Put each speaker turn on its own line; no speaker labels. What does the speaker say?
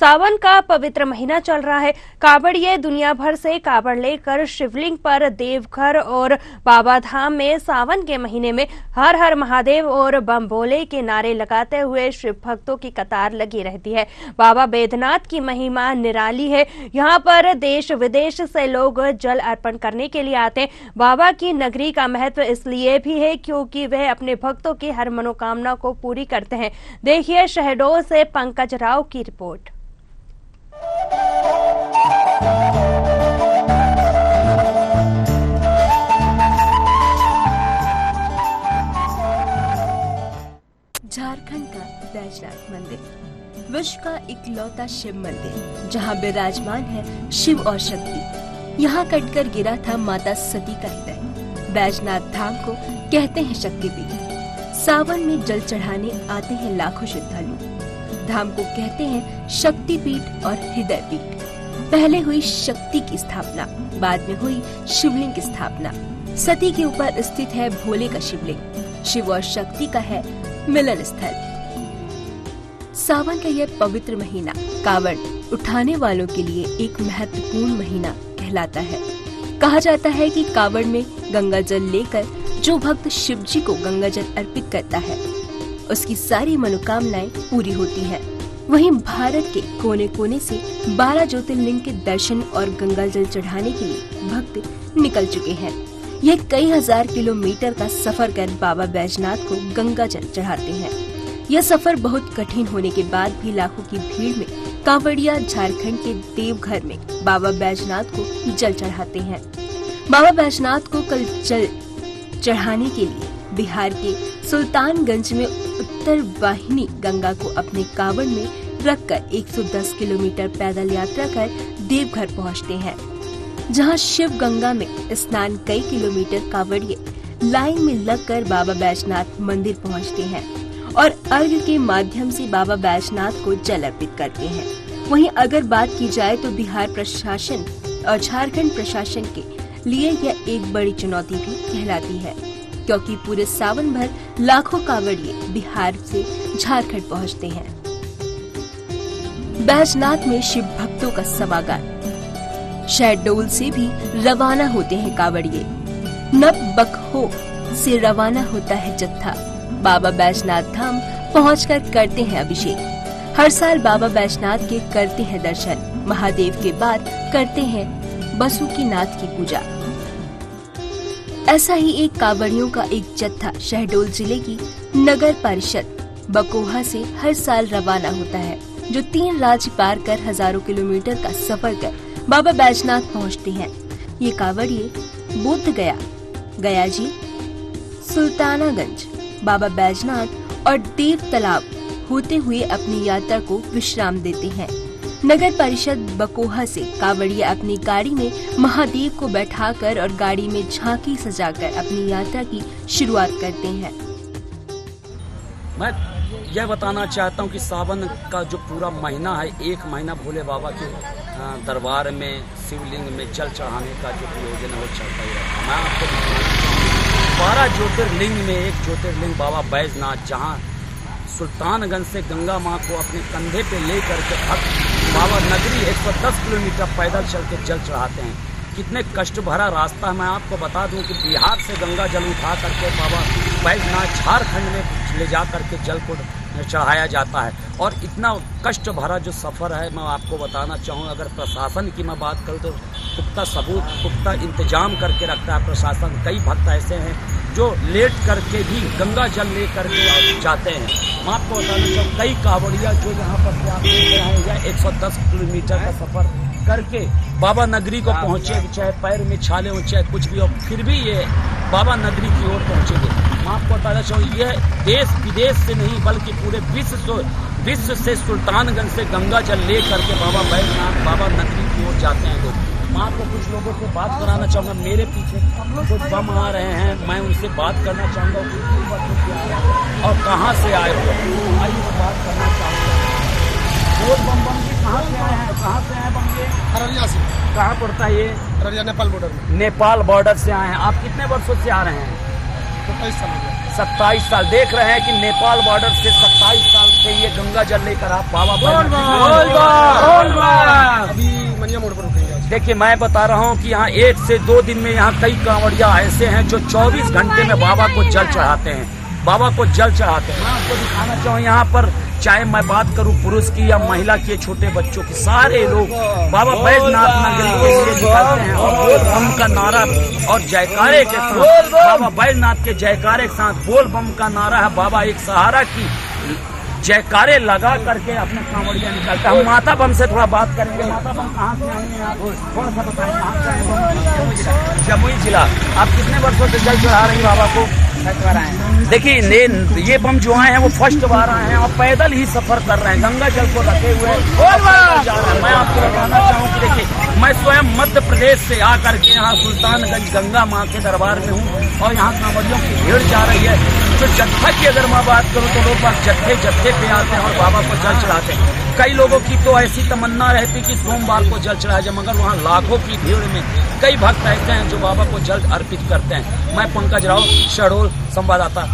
सावन का पवित्र महीना चल रहा है। कांवड़िये दुनिया भर से कांवड़ लेकर शिवलिंग पर देवघर और बाबा धाम में सावन के महीने में हर हर महादेव और बम भोले के नारे लगाते हुए शिव भक्तों की कतार लगी रहती है। बाबा बैद्यनाथ की महिमा निराली है। यहाँ पर देश विदेश से लोग जल अर्पण करने के लिए आते हैं। बाबा की नगरी का महत्व इसलिए भी है क्योंकि वह अपने भक्तों की हर मनोकामना को पूरी करते हैं। देखिए शहडोल से पंकज राव की रिपोर्ट।
झारखंड का बैजनाथ मंदिर विश्व का इकलौता शिव मंदिर, जहां विराजमान है शिव और शक्ति। यहाँ कटकर गिरा था माता सती का हृदय। बैजनाथ धाम को कहते हैं शक्तिपीठ। सावन में जल चढ़ाने आते हैं लाखों श्रद्धालु। धाम को कहते हैं शक्तिपीठ और हृदय पीठ। पहले हुई शक्ति की स्थापना, बाद में हुई शिवलिंग की स्थापना। सती के ऊपर स्थित है भोले का शिवलिंग। शिव और शक्ति का है मिलन स्थल। सावन का यह पवित्र महीना कांवड़ उठाने वालों के लिए एक महत्वपूर्ण महीना कहलाता है। कहा जाता है कि कांवड़ में गंगा जल लेकर जो भक्त शिव जी को गंगा जल अर्पित करता है, उसकी सारी मनोकामनाएं पूरी होती है। वहीं भारत के कोने कोने से 12 ज्योतिर्लिंग के दर्शन और गंगा जल चढ़ाने के लिए भक्त निकल चुके हैं। यह कई हजार किलोमीटर का सफर कर बाबा बैजनाथ को गंगा जल चढ़ाते हैं। यह सफर बहुत कठिन होने के बाद भी लाखों की भीड़ में कांवड़िया झारखंड के देवघर में बाबा बैजनाथ को जल चढ़ाते हैं। बाबा बैजनाथ को कल जल चढ़ाने के लिए बिहार के सुल्तानगंज में उत्तर वाहिनी गंगा को अपने कांवड़ में रखकर 110 किलोमीटर पैदल यात्रा कर देवघर पहुंचते हैं, जहां शिव गंगा में स्नान कई किलोमीटर कांवड़िये लाइन में लगकर बाबा बैजनाथ मंदिर पहुंचते हैं और अर्घ्य के माध्यम से बाबा बैजनाथ को जल अर्पित करते हैं। वहीं अगर बात की जाए तो बिहार प्रशासन और झारखंड प्रशासन के लिए यह एक बड़ी चुनौती भी कहलाती है, क्योंकि पूरे सावन भर लाखों कांवड़िये बिहार से झारखंड पहुंचते हैं। बैजनाथ में शिव भक्तों का समागम। शहडोल से भी रवाना होते हैं कांवड़िये। नवबखो से रवाना होता है जत्था। बाबा बैजनाथ धाम पहुंचकर करते हैं अभिषेक। हर साल बाबा बैजनाथ के करते हैं दर्शन। महादेव के बाद करते हैं बासुकीनाथ की पूजा। ऐसा ही एक कांवड़ियों का एक जत्था शहडोल जिले की नगर परिषद बकोहा से हर साल रवाना होता है, जो 3 राज्य पार कर हजारों किलोमीटर का सफर कर बाबा बैजनाथ पहुंचते हैं। ये कांवड़िये बोध गया, गयाजी, सुल्तानागंज, बाबा बैजनाथ और देव तालाब होते हुए अपनी यात्रा को विश्राम देते हैं। नगर परिषद बकोहा से कांवड़िये अपनी गाड़ी में महादेव को बैठाकर और गाड़ी में झांकी सजाकर अपनी यात्रा की शुरुआत करते हैं।
मैं यह बताना चाहता हूं कि सावन का जो पूरा महीना है, एक महीना भोले बाबा के दरबार में शिवलिंग में जल चढ़ाने का जो प्रयोजन है वो चलता ही रहता है। मैं आपको 12 ज्योतिर्लिंग में एक ज्योतिर्लिंग बाबा बैजनाथ, जहाँ सुल्तानगंज से गंगा माँ को अपने कंधे पे ले करके भक्त बाबा नगरी 110 किलोमीटर पैदल चल के जल चढ़ाते हैं। कितने कष्ट भरा रास्ता है। मैं आपको बता दूं कि बिहार से गंगा जल उठा करके बाबा बैजनाथ झारखंड में ले जा करके जल को चढ़ाया जाता है। और इतना कष्ट भरा जो सफ़र है, मैं आपको बताना चाहूँ, अगर प्रशासन की मैं बात करूँ तो पुख्ता सबूत, पुख्ता इंतजाम करके रखता है प्रशासन। कई भक्त ऐसे हैं जो लेट करके भी गंगा जल ले करके जाते हैं। मैं आपको बताना चाहूँ, कई कांवड़िया जो यहाँ पर से आप देख रहे हैं, या 110 किलोमीटर का सफ़र करके बाबा नगरी को पहुँचे, चाहे पैर में छाले हो चाहे कुछ भी हो, फिर भी ये बाबा नगरी की ओर पहुँचेंगे। मैं आपको बताना चाहूँ, यह देश विदेश से नहीं बल्कि पूरे विश्व से सुल्तानगंज से गंगा जल ले करके बाबा बैजनाथ, बाबा नगरी की ओर जाते हैं लोग। मैं आपको कुछ लोगों से बात कराना चाहूँगा। मेरे पीछे कुछ बम आ रहे हैं, मैं उनसे बात करना चाहूँगा और कहाँ से आए हो, आइए मैं बात करना चाहूँगा। और बम जी कहाँ से आए हैं? कहाँ से आए बम ये?
अररिया से।
कहाँ पड़ता है ये?
अररिया नेपाल बॉर्डर में।
नेपाल बॉर्डर से आए हैं। आप कितने वर्षों से आ रहे हैं?
27 साल।
27 साल। देख रहे हैं कि नेपाल बॉर्डर से 27 साल से ये गंगा जल लेकर आप बाबा देखिए मैं बता रहा हूँ कि यहाँ 1 से 2 दिन में यहाँ कई कांवड़िया ऐसे हैं जो 24 घंटे में बाबा को जल चढ़ाते हैं, बाबा को जल चढ़ाते हैं। मैं आपको दिखाना चाहूँ यहाँ पर, चाहे मैं बात करूँ पुरुष की या महिला की, छोटे बच्चों की, सारे लोग बाबा बैजनाथ नगरी के लिए निकलते हैं और बोल बम का नारा और जयकारे के साथ, बाबा बैजनाथ के जयकारे के साथ बोल बम का नारा है, बाबा एक सहारा की जयकारे लगा करके अपने कांवड़िया निकलता है। हम माता बम से थोड़ा बात करेंगे। माता बम कहाँ से आए हैं आप, थोड़ा सा बताएं। कहाँ से आए हैं? जमुई जिला। आप कितने वर्षों से जल चढ़ा रही बाबा को? देखिए ये बम जो आए हैं वो फर्स्ट बार आए हैं और पैदल ही सफर कर रहे हैं, गंगा जल को रखे हुए जा रहे हैं। मैं आपको बताना चाहूँ कि देखिए मैं स्वयं मध्य प्रदेश से आकर के यहाँ सुल्तानगंज गंगा माँ के दरबार में हूँ और यहाँ कांवड़ियों की भीड़ जा रही है। जो जत्था की अगर मैं बात करूँ तो लोग बस जत्थे पे आते हैं और बाबा को जल चढ़ाते हैं। कई लोगों की तो ऐसी तमन्ना रहती कि सोमवार को जल चढ़ाया जाए, मगर वहाँ लाखों की भीड़ में कई भक्त ऐसे हैं जो बाबा को जल अर्पित करते हैं। मैं पंकज राव, शहडोल संवाददाता।